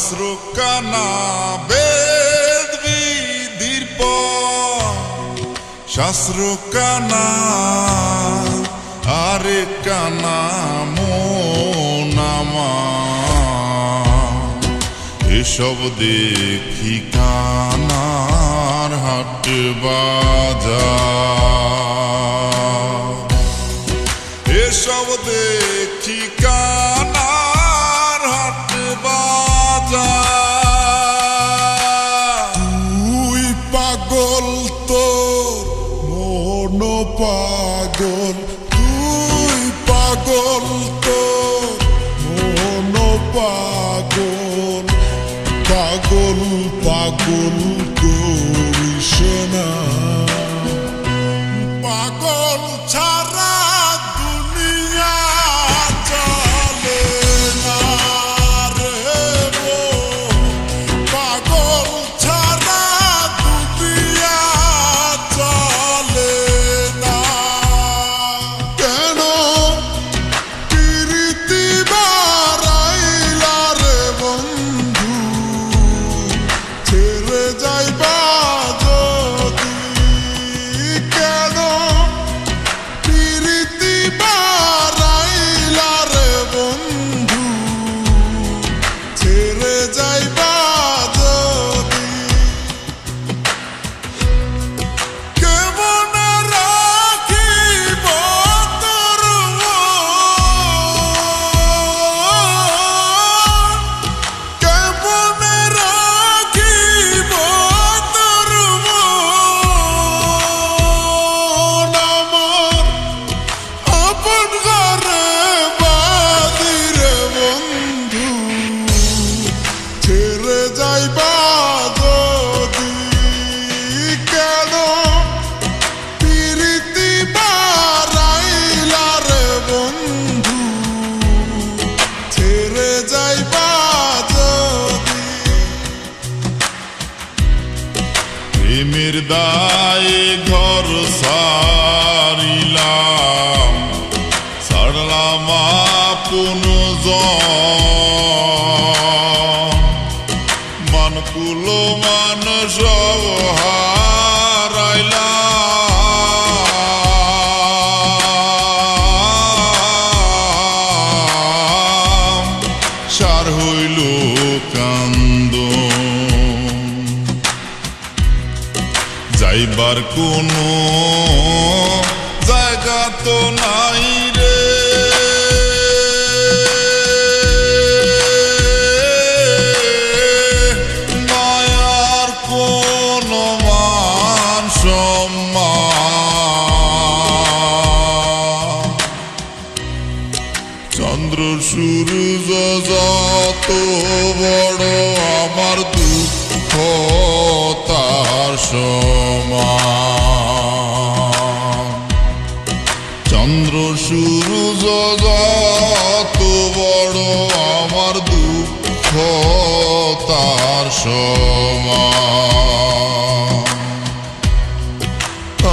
শাস্ত্রকানা বেদ বিধির শাস্ত্রকানা আরে কানা মোনামা এসব দেখি কানার হাট বাজার এসব দেখি কানার হাট বাজার তুই পাগল তোর মন পাগল তুই পাগল তোর মন পাগল পাগল পাগল করিস না পাগল ছাড়া দুনিয়া চলে না রে পাগল ছাড়া দুনিয়া চলে না কেন প্রীতি বাড়াইলা রে বন্ধু ছেড়ে যাইবা যদি কেন প্রীতি বাড়াইলা রে বন্ধু ছেড়ে যাইবা যদি কেমনে রাখিব তোর কেমনে রাখিব তোর আমার আপন ঘরে বাদিরে বন্ধু ছেড়ে যাইবা যদি কেন প্রীতি বাড়াইলা রে বন্ধু ছেড়ে যাইবা যদি প্রেমের দায়ে ঘর সারিলাম ছাড়লাম আপন মানকুল মান সব হারাইলাম সার হইল কান্দন যাইবার কোনো জায়গা তো নাই রে মায়ার কোনো মান সম্মান চন্দ্র সূর্য যত বড় আমার দুঃখ তার সমান চন্দ্র সূর্য যত বড় আমার দুঃখ তার সমান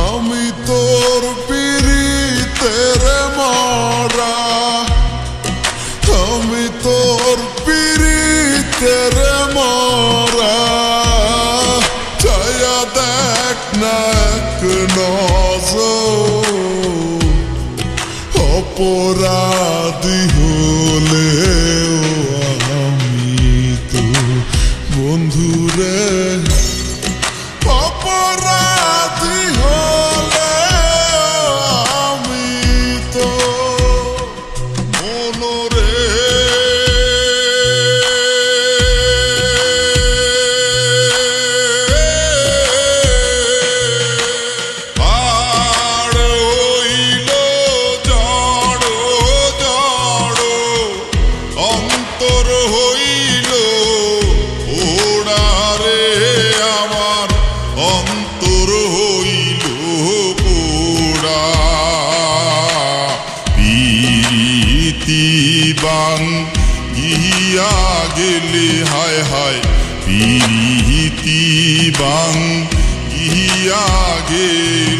আমি তোর পিরিতের মরা আমি তোর পিরিতের মরা ছায়া দেখ না এক নজর অপরাধী হলেও আমি তো বন্ধুরে অপরাধী হলেও আমি তো মনরে আর হইল জড় জড় অন্তর হইল ওড়ারে আমার অন্তর হইল পোড়া প্রীতি বাং গিয়া গেলে হায় হায় প্রীতি বাং গিয়া গেলে